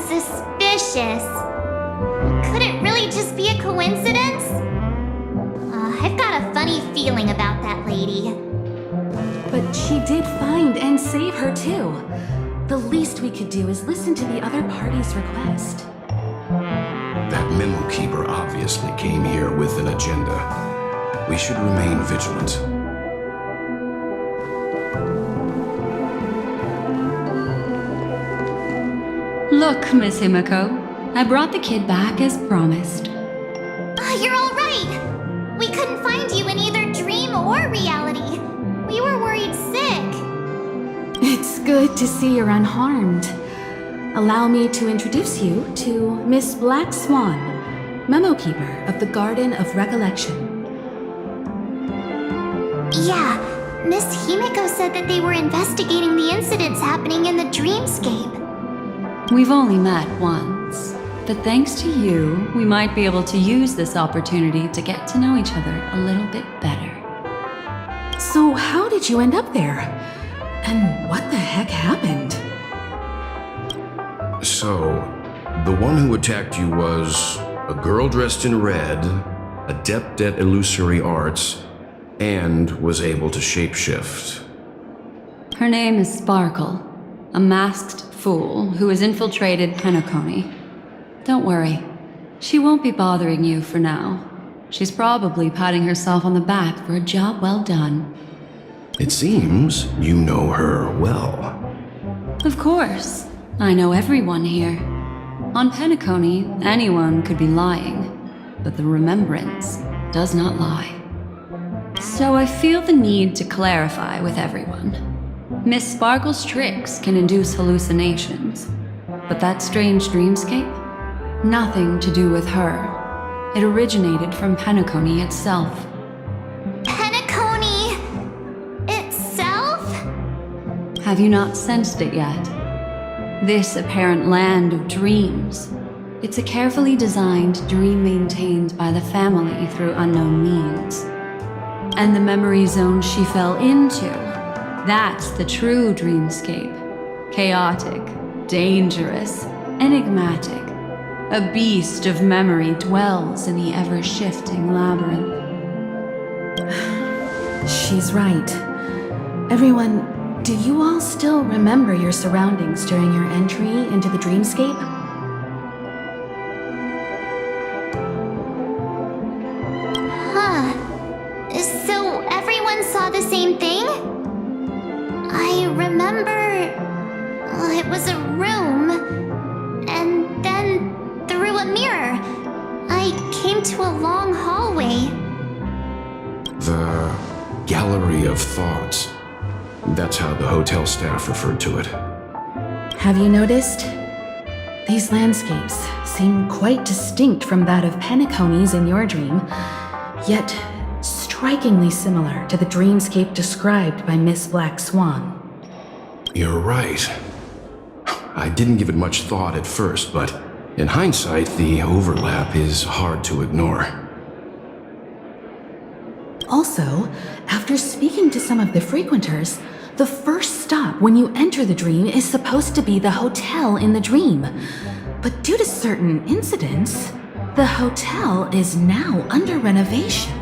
Suspicious. Could it really just be a coincidence? I've got a funny feeling about that lady. But she did find and save her too. The least we could do is listen to the other party's request. That memo keeper obviously came here with an agenda. We should remain vigilant. Look, Miss Himiko, I brought the kid back as promised. You're all right. We couldn't find you in either dream or reality. We were worried sick. It's good to see you're unharmed. Allow me to introduce you to Miss Black Swan, Memo Keeper of the Garden of Recollection. Yeah, Miss Himiko said that they were investigating the incidents happening in the dreamscape. We've only met once, but thanks to you, we might be able to use this opportunity to get to know each other a little bit better. So how did you end up there? And what the heck happened? So, the one who attacked you was a girl dressed in red, adept at illusory arts, and was able to shapeshift. Her name is Sparkle, a masked fool who has infiltrated Penacony. Don't worry, she won't be bothering you for now. She's probably patting herself on the back for a job well done. It seems you know her well. Of course, I know everyone here. On Penacony, anyone could be lying, but the remembrance does not lie. So I feel the need to clarify with everyone. Miss Sparkle's tricks can induce hallucinations, but that strange dreamscape? Nothing to do with her. It originated from Penacony itself. Penacony itself? Have you not sensed it yet? This apparent land of dreams. It's a carefully designed dream maintained by the family through unknown means. And the memory zone she fell into, that's the true dreamscape. Chaotic, dangerous, enigmatic. A beast of memory dwells in the ever-shifting labyrinth. She's right. Everyone, do you all still remember your surroundings during your entry into the dreamscape? Huh. So everyone saw the same thing? I remember... it was a room, and then through a mirror, I came to a long hallway. The Gallery of Thoughts. That's how the hotel staff referred to it. Have you noticed? These landscapes seem quite distinct from that of Penacony's in your dream, yet strikingly similar to the dreamscape described by Miss Black Swan. You're right. I didn't give it much thought at first, but in hindsight, the overlap is hard to ignore. Also, after speaking to some of the frequenters, the first stop when you enter the dream is supposed to be the hotel in the dream. But due to certain incidents, the hotel is now under renovation.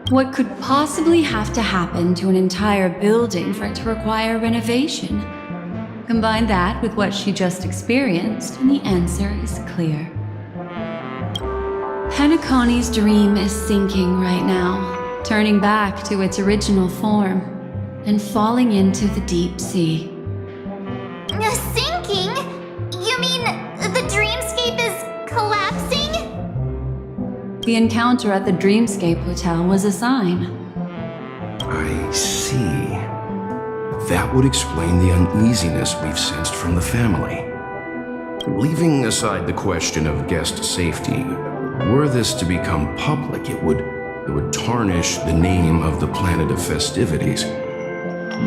What could possibly have to happen to an entire building for it to require renovation? Combine that with what she just experienced, and the answer is clear. Penacony's dream is sinking right now, turning back to its original form, and falling into the deep sea. Sinking? You mean the dreamscape is collapsing? The encounter at the Dreamscape Hotel was a sign. I see. That would explain the uneasiness we've sensed from the family. Leaving aside the question of guest safety, were this to become public, it would It would tarnish the name of the planet of festivities.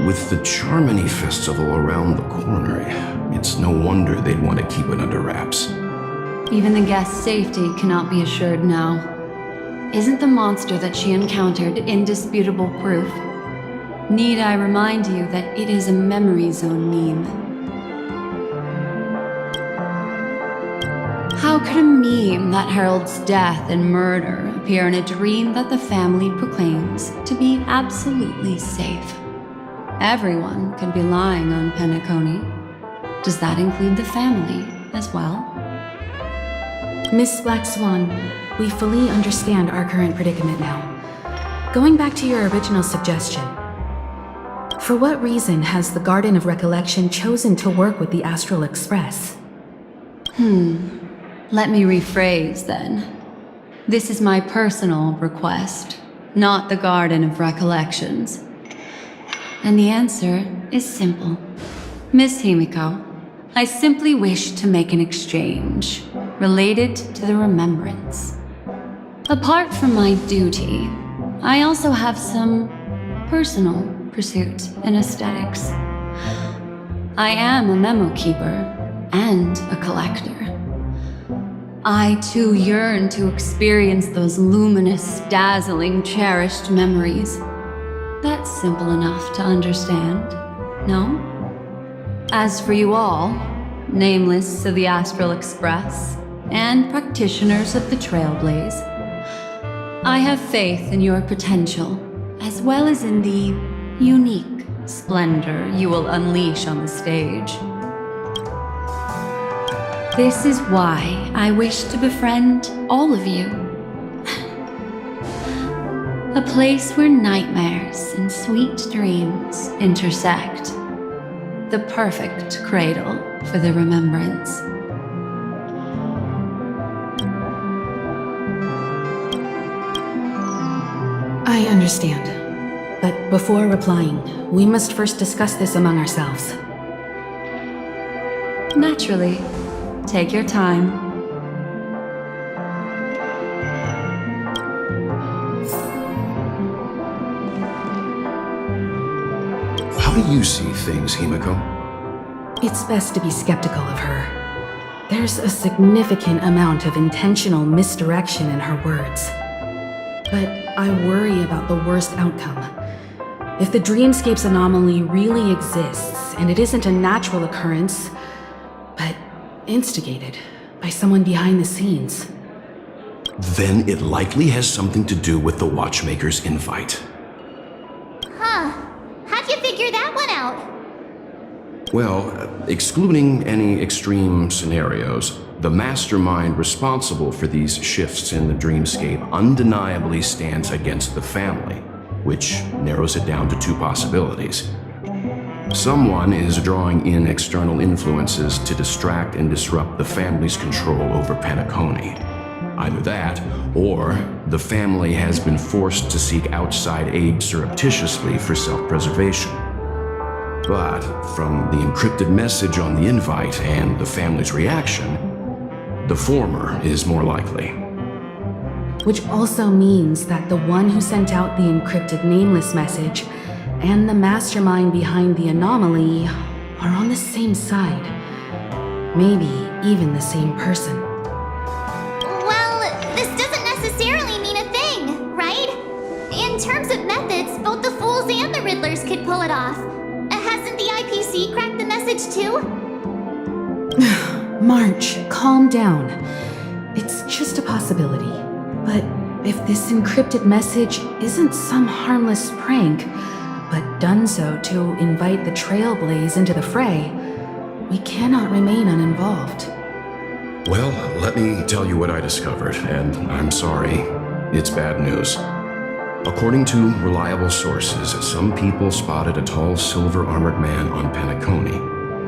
With the Charmony Festival around the corner, it's no wonder they'd want to keep it under wraps. Even the guest's safety cannot be assured now. Isn't the monster that she encountered indisputable proof? Need I remind you that it is a memory zone meme? How could a meme that heralds death and murder appear in a dream that the family proclaims to be absolutely safe? Everyone could be lying on Penacony. Does that include the family as well? Miss Black Swan, we fully understand our current predicament now. Going back to your original suggestion, for what reason has the Garden of Recollection chosen to work with the Astral Express? Let me rephrase then. This is my personal request, not the Garden of Recollections. And the answer is simple. Miss Himiko, I simply wish to make an exchange related to the remembrance. Apart from my duty, I also have some personal pursuit in aesthetics. I am a memo keeper and a collector. I too yearn to experience those luminous, dazzling, cherished memories. That's simple enough to understand, no? As for you all, nameless of the Astral Express and practitioners of the Trailblaze, I have faith in your potential, as well as in the unique splendor you will unleash on the stage. This is why I wish to befriend all of you. A place where nightmares and sweet dreams intersect. The perfect cradle for the remembrance. I understand. But before replying, we must first discuss this among ourselves. Naturally. Take your time. How do you see things, Himiko? It's best to be skeptical of her. There's a significant amount of intentional misdirection in her words. But I worry about the worst outcome. If the dreamscape's anomaly really exists, and it isn't a natural occurrence, but instigated by someone behind the scenes, Then it likely has something to do with the Watchmaker's invite. Huh. How'd you figure that one out? Well, excluding any extreme scenarios, the mastermind responsible for these shifts in the dreamscape undeniably stands against the family, which narrows it down to two possibilities. Someone is drawing in external influences to distract and disrupt the family's control over Penacony. Either that, or the family has been forced to seek outside aid surreptitiously for self-preservation. But from the encrypted message on the invite and the family's reaction, the former is more likely. which also means that the one who sent out the encrypted nameless message and the mastermind behind the anomaly are on the same side. Maybe even the same person. Well, this doesn't necessarily mean a thing, right? In terms of methods, both the Fools and the Riddlers could pull it off. Hasn't the IPC cracked the message too? March, calm down. It's just a possibility. But if this encrypted message isn't some harmless prank, but done so to invite the Trailblaze into the fray, we cannot remain uninvolved. Well, let me tell you what I discovered, and I'm sorry, it's bad news. According to reliable sources, some people spotted a tall silver-armored man on Penacony.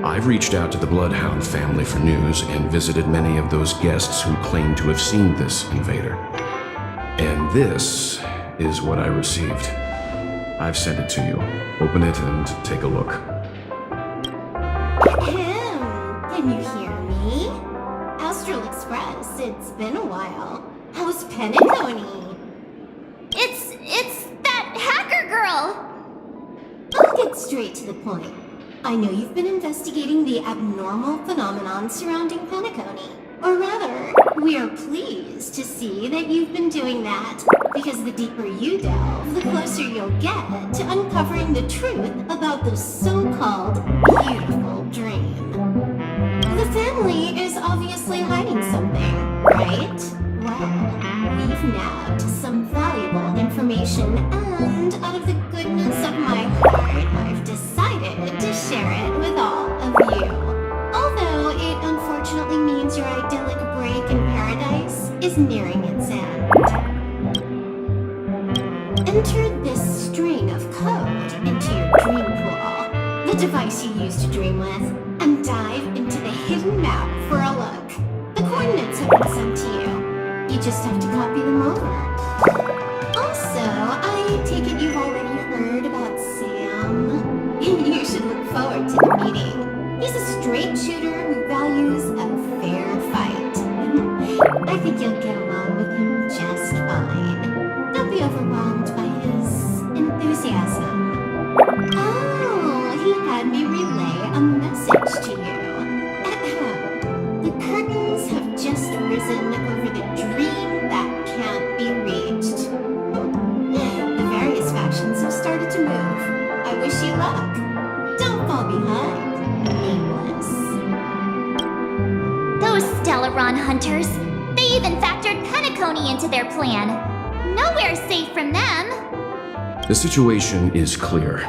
I've reached out to the Bloodhound family for news and visited many of those guests who claim to have seen this invader. And this is what I received. I've sent it to you. Open it and take a look. Can you hear me? Astral Express, it's been a while. How's Penacony? It's straight to the point. I know you've been investigating the abnormal phenomenon surrounding Penacony. Or rather, we are pleased to see that you've been doing that, because the deeper you delve, the closer you'll get to uncovering the truth about this so-called beautiful dream. The family is obviously hiding something, right? Well, we've nabbed some valuable information, and out of the goodness of my heart, I've decided to share it with all of you. Although it unfortunately means your idyllic break in paradise is nearing its end. Enter this string of code into your Dreampool, the device you use to dream with, and dive into the hidden map for a look. The coordinates have been sent to you. You just have to copy them over. Also, I take it you've already heard about Sam. You should look forward to the meeting. He's a straight shooter who values a fair fight. I think you'll get along with him just fine. Don't be overwhelmed by his enthusiasm. Oh, he had me relay a message to you. The curtains have just risen over the dream that can't be reached. The various factions have started to move. I wish you luck. Don't fall behind. Nameless. Those Stellaron hunters. They even factored Penacony into their plan. Nowhere's safe from them. The situation is clear.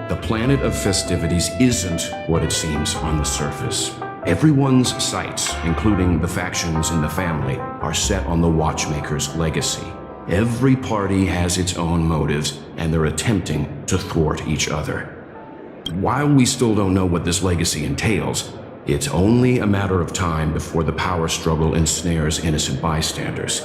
The planet of festivities isn't what it seems on the surface. Everyone's sights, including the factions in the family, are set on the Watchmaker's legacy. Every party has its own motives, and they're attempting to thwart each other. While we still don't know what this legacy entails, it's only a matter of time before the power struggle ensnares innocent bystanders.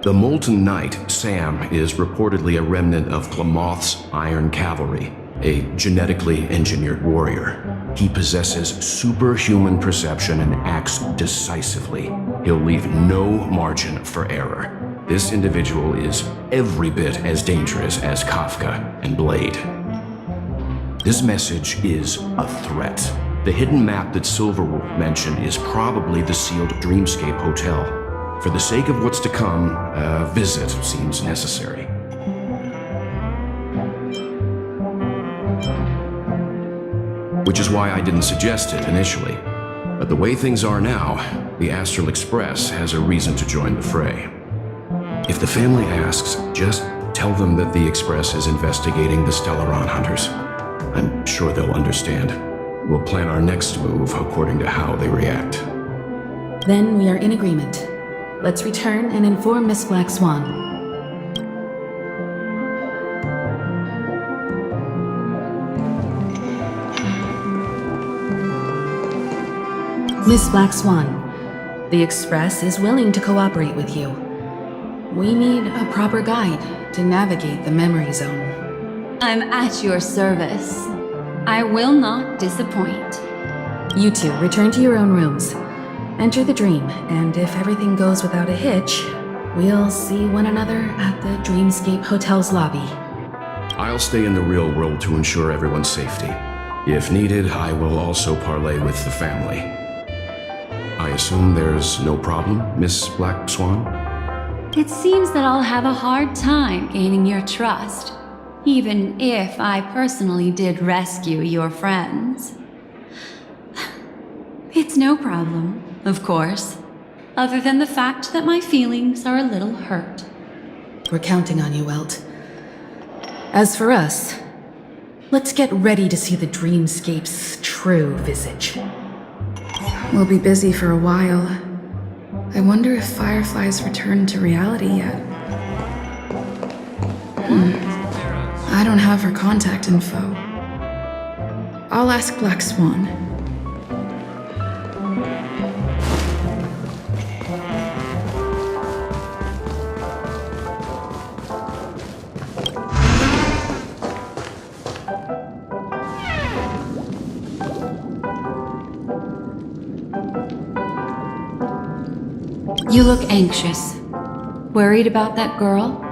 The Molten Knight, Sam, is reportedly a remnant of Klamoth's Iron Cavalry, a genetically engineered warrior. He possesses superhuman perception and acts decisively. He'll leave no margin for error. This individual is every bit as dangerous as Kafka and Blade. This message is a threat. The hidden map that Silverwolf mentioned is probably the sealed Dreamscape Hotel. For the sake of what's to come, a visit seems necessary. Which is why I didn't suggest it initially. But the way things are now, the Astral Express has a reason to join the fray. If the family asks, just tell them that the Express is investigating the Stellaron hunters. I'm sure they'll understand. We'll plan our next move according to how they react. Then we are in agreement. Let's return and inform Miss Black Swan. Miss Black Swan, the Express is willing to cooperate with you. We need a proper guide to navigate the memory zone. I'm at your service. I will not disappoint. You two return to your own rooms. Enter the dream, and if everything goes without a hitch, we'll see one another at the Dreamscape Hotel's lobby. I'll stay in the real world to ensure everyone's safety. If needed, I will also parley with the family. I assume there's no problem, Miss Black Swan? It seems that I'll have a hard time gaining your trust, even if I personally did rescue your friends. It's no problem, of course, other than the fact that my feelings are a little hurt. We're counting on you, Welt. As for us, let's get ready to see the Dreamscape's true visage. We'll be busy for a while. I wonder if Firefly's returned to reality yet. I don't have her contact info. I'll ask Black Swan. You look anxious. Worried about that girl?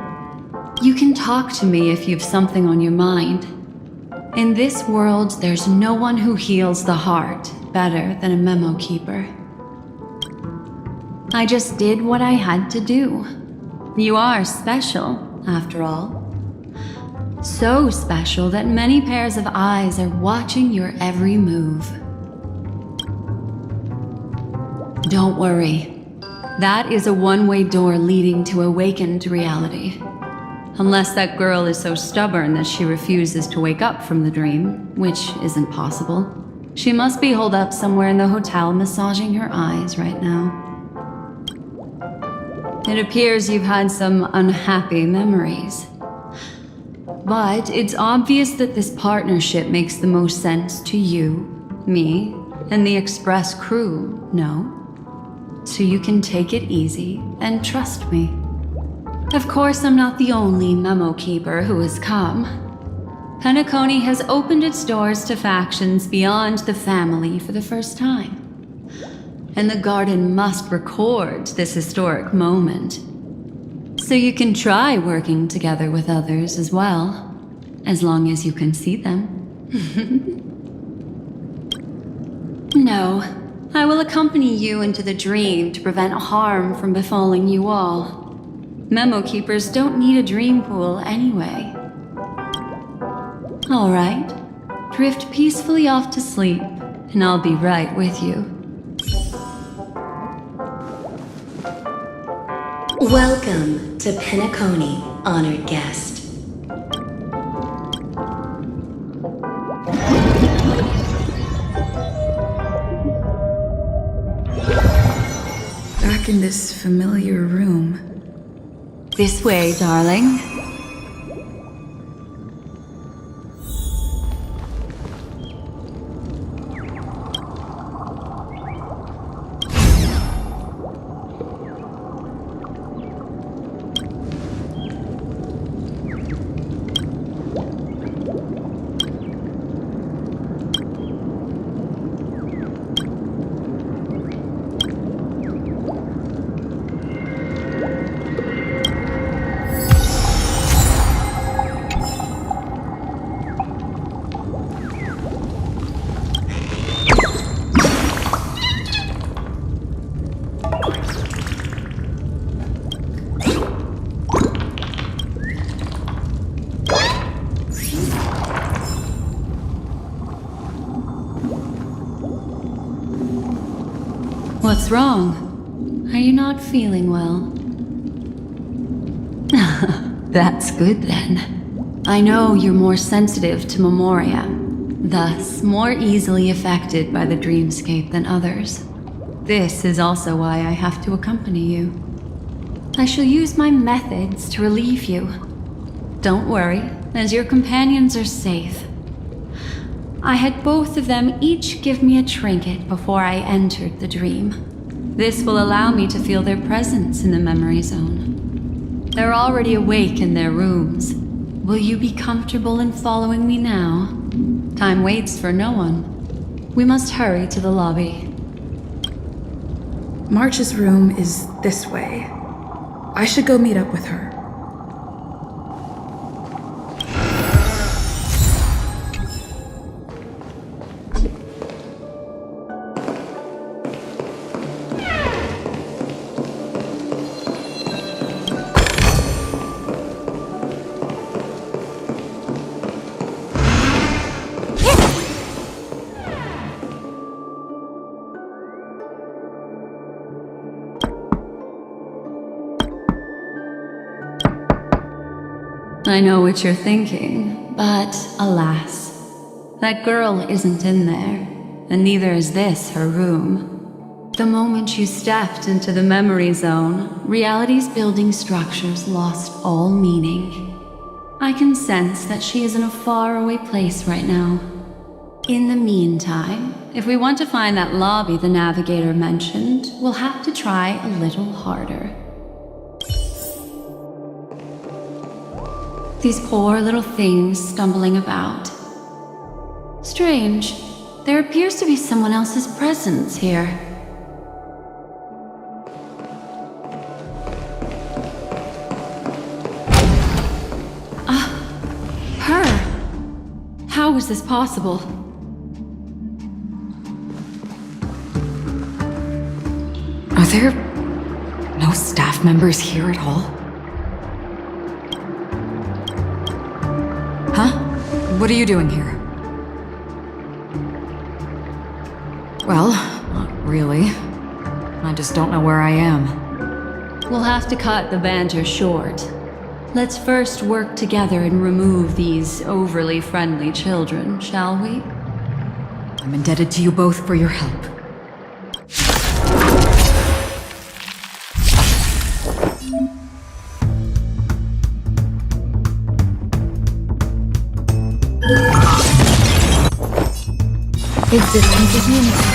You can talk to me if you've something on your mind. In this world, there's no one who heals the heart better than a memo keeper. I just did what I had to do. You are special, after all. So special that many pairs of eyes are watching your every move. Don't worry. That is a one-way door leading to awakened reality. Unless that girl is so stubborn that she refuses to wake up from the dream, which isn't possible. She must be holed up somewhere in the hotel massaging her eyes right now. It appears you've had some unhappy memories. But it's obvious that this partnership makes the most sense to you, me, and the Express crew, no? So you can take it easy and trust me. Of course, I'm not the only memo keeper who has come. Penacony has opened its doors to factions beyond the family for the first time. And the Garden must record this historic moment. So you can try working together with others as well, as long as you can see them. No, I will accompany you into the dream to prevent harm from befalling you all. Memo keepers don't need a dream pool anyway. All right, drift peacefully off to sleep, and I'll be right with you. Welcome to Penacony, honored guest. Back in this familiar room. This way, darling. What's wrong? Are you not feeling well? That's good then. I know you're more sensitive to memoria, thus more easily affected by the dreamscape than others. This is also why I have to accompany you. I shall use my methods to relieve you. Don't worry, as your companions are safe. I had both of them each give me a trinket before I entered the dream. This will allow me to feel their presence in the memory zone. They're already awake in their rooms. Will you be comfortable in following me now? Time waits for no one. We must hurry to the lobby. March's room is this way. I should go meet up with her. I know what you're thinking, but alas, that girl isn't in there, and neither is this her room. The moment you stepped into the memory zone, reality's building structures lost all meaning. I can sense that she is in a faraway place right now. In the meantime, if we want to find that lobby the navigator mentioned, we'll have to try a little harder. These poor little things stumbling about. Strange. There appears to be someone else's presence here. Her! How How is this possible? Are there no staff members here at all? Huh? What are you doing here? Well, not really. I just don't know where I am. We'll have to cut the banter short. Let's first work together and remove these overly friendly children, shall we? I'm indebted to you both for your help. Existence is unity.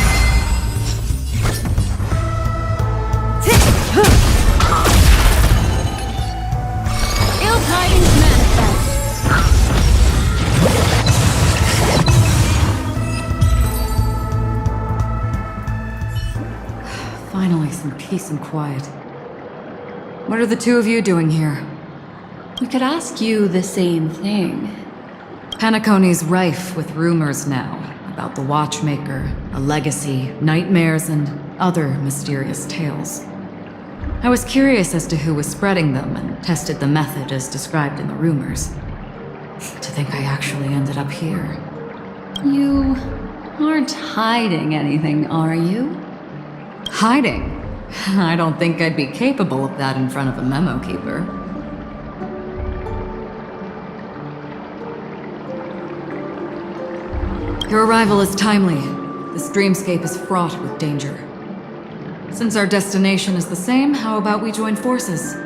Ill tidings manifest. Finally, some peace and quiet. What are the two of you doing here? We could ask you the same thing. Penacony's rife with rumors now about the Watchmaker, a legacy, nightmares, and other mysterious tales. I was curious as to who was spreading them and tested the method as described in the rumors. To think I actually ended up here. You aren't hiding anything, are you? Hiding? I don't think I'd be capable of that in front of a memo keeper. Your arrival is timely. This dreamscape is fraught with danger. Since our destination is the same, how about we join forces?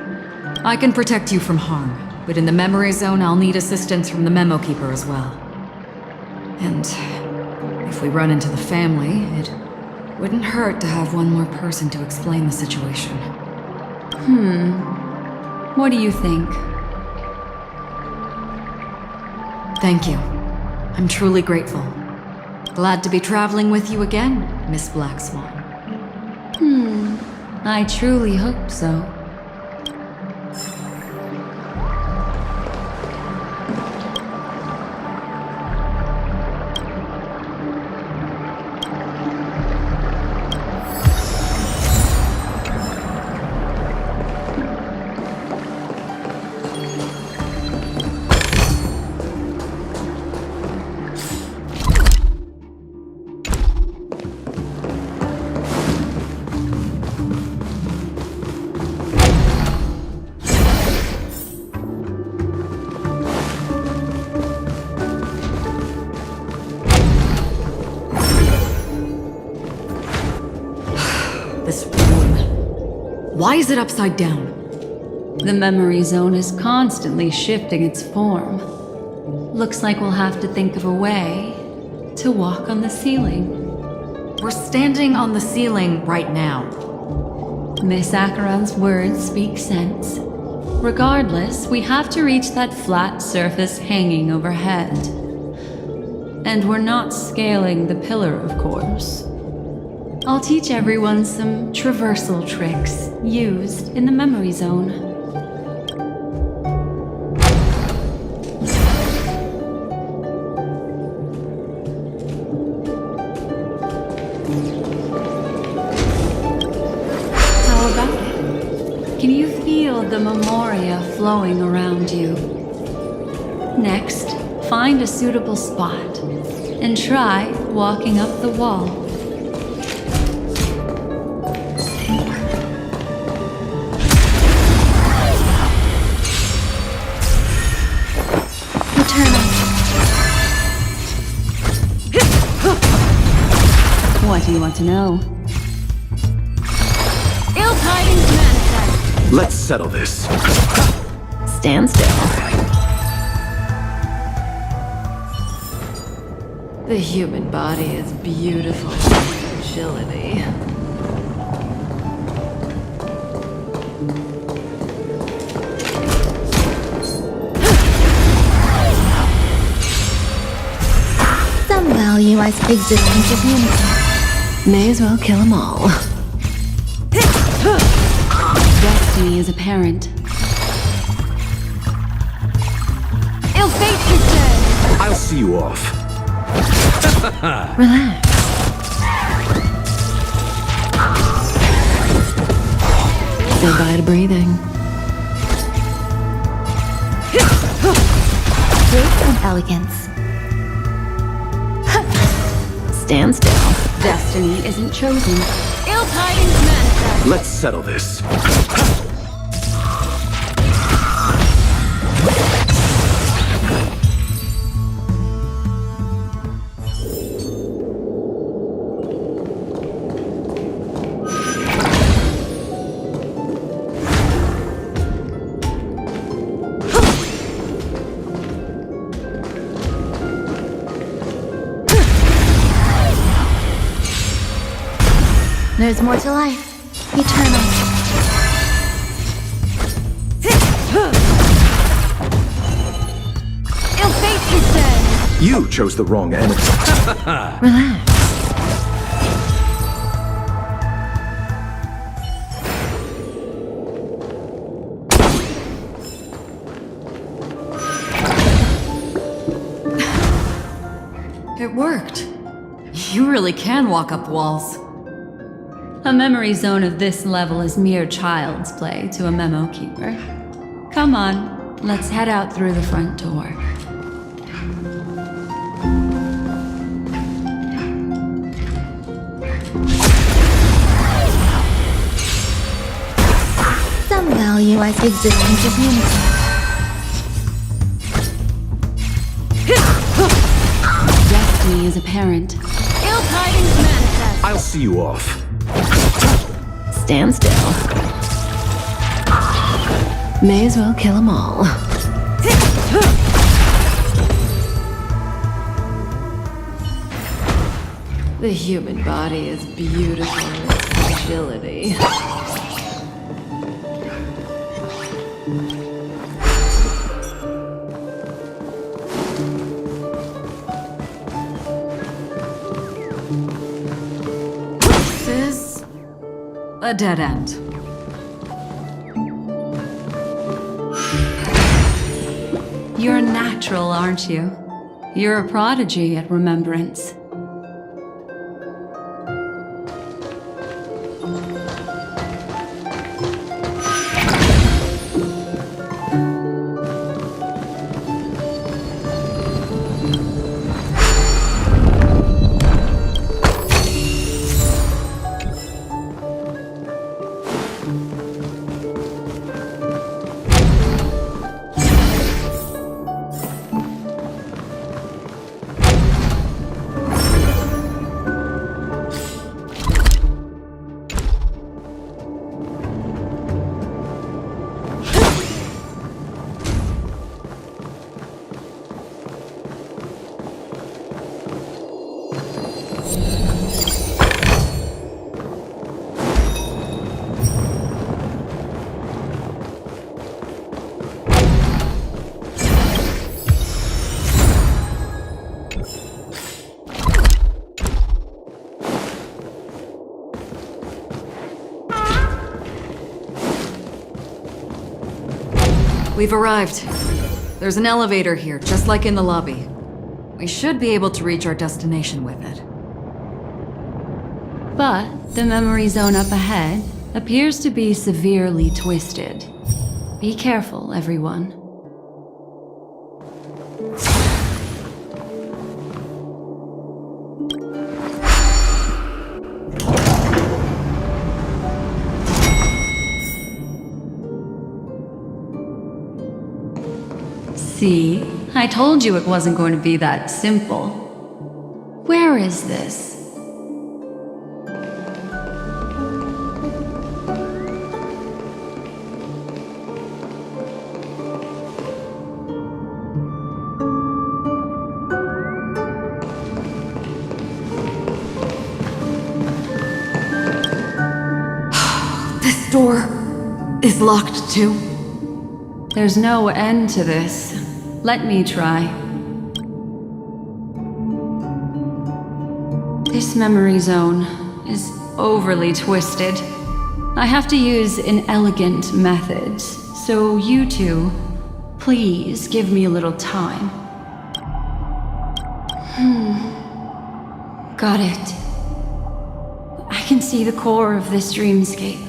I can protect you from harm, but in the memory zone I'll need assistance from the memo keeper as well. And if we run into the family, it wouldn't hurt to have one more person to explain the situation. What do you think? Thank you. I'm truly grateful. Glad to be traveling with you again, Miss Black Swan. I truly hope so. This room. Why is it upside down? The memory zone is constantly shifting its form. Looks like we'll have to think of a way to walk on the ceiling. We're standing on the ceiling right now. Miss Acheron's words speak sense. Regardless, we have to reach that flat surface hanging overhead. And we're not scaling the pillar, of course. I'll teach everyone some traversal tricks used in the memory zone. How about it? Can you feel the memoria flowing around you? Next, find a suitable spot and try walking up the wall. What do you want to know? Ill tidings manifest! Let's settle this. Stand still. The human body is beautiful fragility. Some value as existence of unity. May as well kill them all. Destiny is apparent. Ill fate is dead! I'll see you off. Relax. Say bye to breathing. Grace and elegance. Stand still. Destiny isn't chosen. Ill tidings manifest. Let's settle this. There's more to life. Eternal. Ill fate, you say. You chose the wrong enemy. Relax. It worked. You really can walk up walls. A memory zone of this level is mere child's play to a memo keeper. Come on, let's head out through the front door. Some value I could exist in community. Destiny is apparent. Ill tidings manifest. I'll see you off. Stand still. May as well kill them all. The human body is beautiful in its fragility. This is a dead end. You're natural, aren't you? You're a prodigy at remembrance. We've arrived. There's an elevator here, just like in the lobby. We should be able to reach our destination with it. But the memory zone up ahead appears to be severely twisted. Be careful, everyone. See? I told you it wasn't going to be that simple. Where is this? This door is locked too. There's no end to this. Let me try. This memory zone is overly twisted. I have to use inelegant methods, so you two, please give me a little time. Got it. I can see the core of this dreamscape.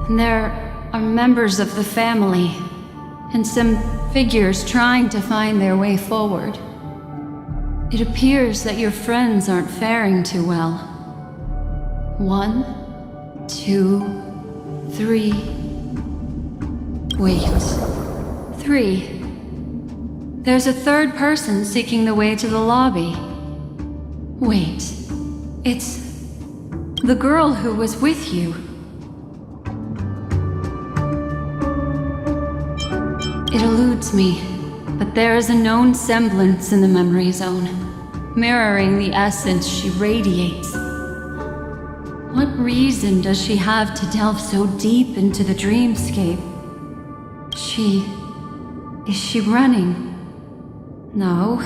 And there are members of the family, and some figures trying to find their way forward. It appears that your friends aren't faring too well. 1, 2, 3. Wait. 3. There's a third person seeking the way to the lobby. Wait. It's the girl who was with you. It eludes me, but there is a known semblance in the memory zone, mirroring the essence she radiates. What reason does she have to delve so deep into the dreamscape? Is she running? No.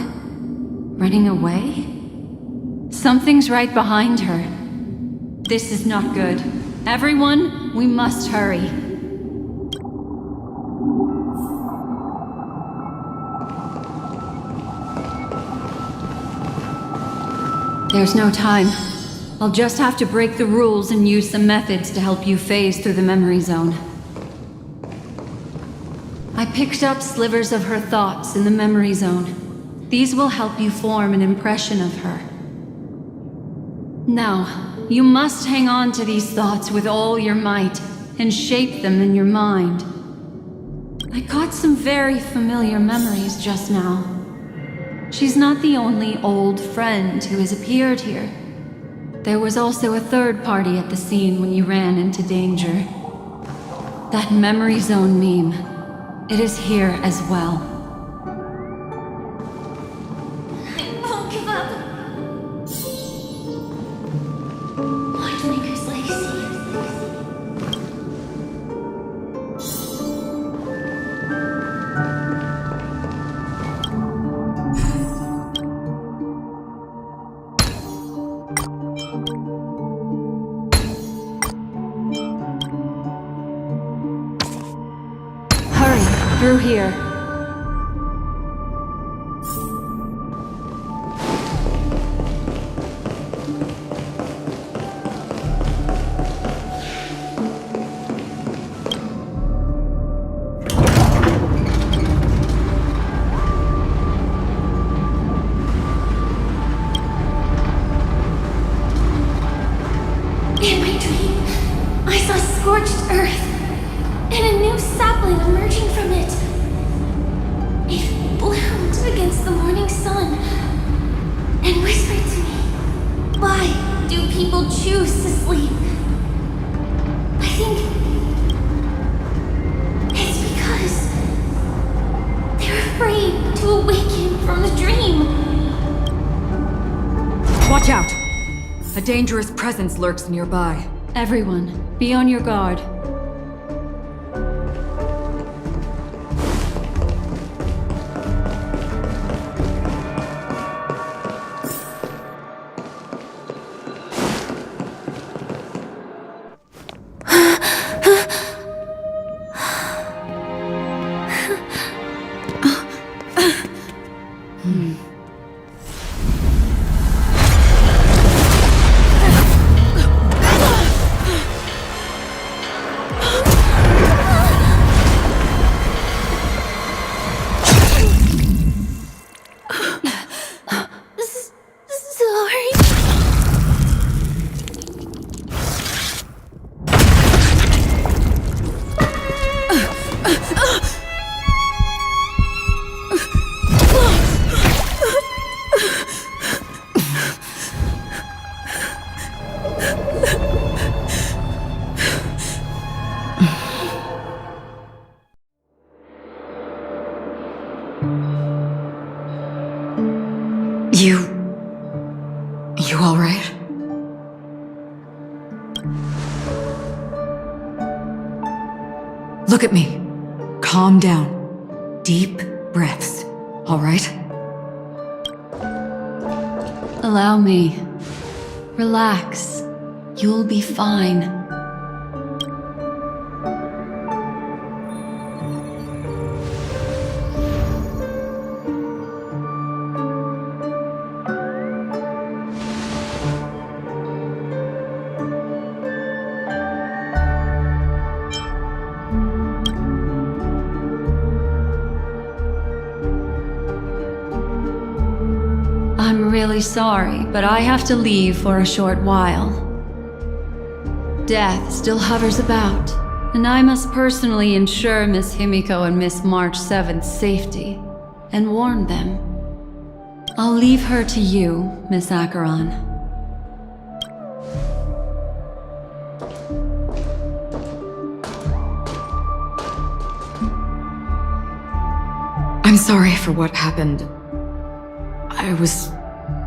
Running away? Something's right behind her. This is not good. Everyone, we must hurry. There's no time. I'll just have to break the rules and use some methods to help you phase through the memory zone. I picked up slivers of her thoughts in the memory zone. These will help you form an impression of her. Now, you must hang on to these thoughts with all your might and shape them in your mind. I caught some very familiar memories just now. She's not the only old friend who has appeared here. There was also a third party at the scene when you ran into danger. That memory zone meme, it is here as well. I won't give up. Watchmaker's legacy. Hurry, through here. In my dream, I saw scorched earth and a new sapling emerging from it. It bloomed against the morning sun and whispered to me, "Why do people choose to sleep?" I think it's because they're afraid to awaken from the dream. Watch out! A dangerous presence lurks nearby. Everyone, be on your guard. Sorry. You all right? Look at me. Calm down. Deep breaths. All right? Allow me. Relax. You'll be fine. I'm really sorry, but I have to leave for a short while. Death still hovers about, and I must personally ensure Miss Himiko and Miss March 7th's safety, and warn them. I'll leave her to you, Miss Acheron. I'm sorry for what happened. I was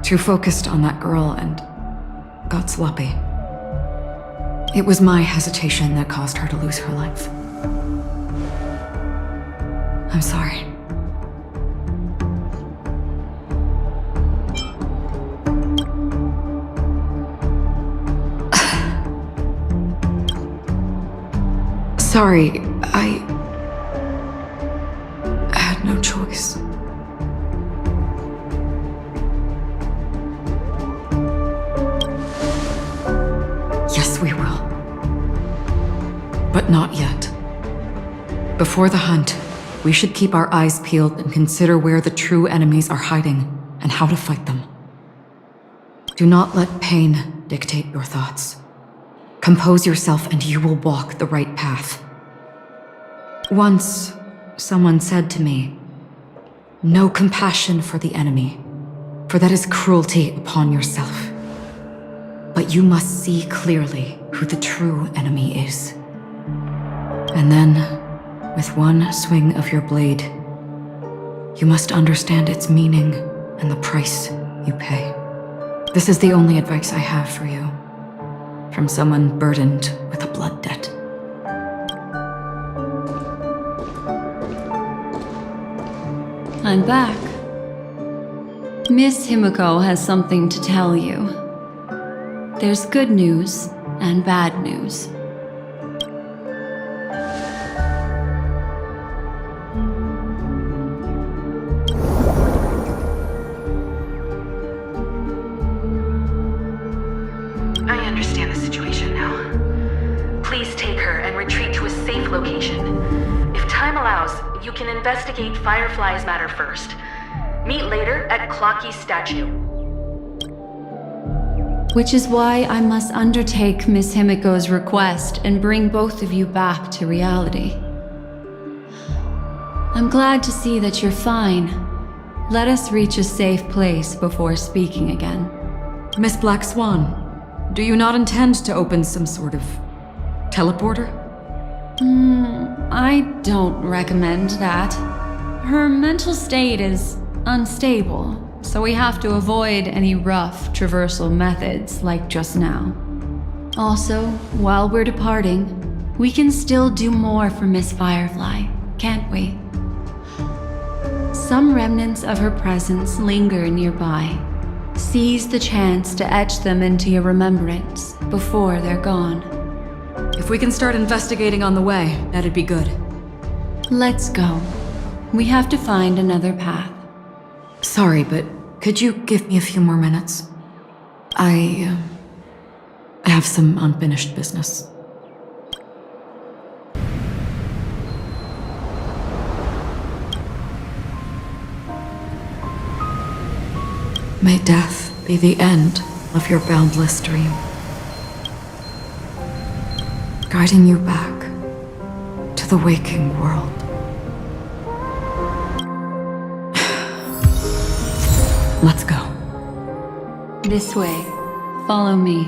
too focused on that girl and got sloppy. It was my hesitation that caused her to lose her life. I'm sorry. Sorry, I had no choice. Yes, we will. But not yet. Before the hunt, we should keep our eyes peeled and consider where the true enemies are hiding and how to fight them. Do not let pain dictate your thoughts. Compose yourself and you will walk the right path. Once, someone said to me, "No compassion for the enemy, for that is cruelty upon yourself. But you must see clearly who the true enemy is. And then, with one swing of your blade, you must understand its meaning and the price you pay." This is the only advice I have for you, from someone burdened with a blood debt. I'm back. Miss Himiko has something to tell you. There's good news and bad news. I understand the situation now. Please take her and retreat to a safe location. If time allows, you can investigate Firefly's matter first. Meet later at Clocky's statue. Which is why I must undertake Miss Himiko's request and bring both of you back to reality. I'm glad to see that you're fine. Let us reach a safe place before speaking again. Miss Black Swan, do you not intend to open some sort of teleporter? I don't recommend that. Her mental state is unstable, so we have to avoid any rough traversal methods like just now. Also, while we're departing, we can still do more for Miss Firefly, can't we? Some remnants of her presence linger nearby. Seize the chance to etch them into your remembrance before they're gone. If we can start investigating on the way, that'd be good. Let's go. We have to find another path. Sorry, but could you give me a few more minutes? I have some unfinished business. May death be the end of your boundless dream, guiding you back to the waking world. Let's go. This way. Follow me.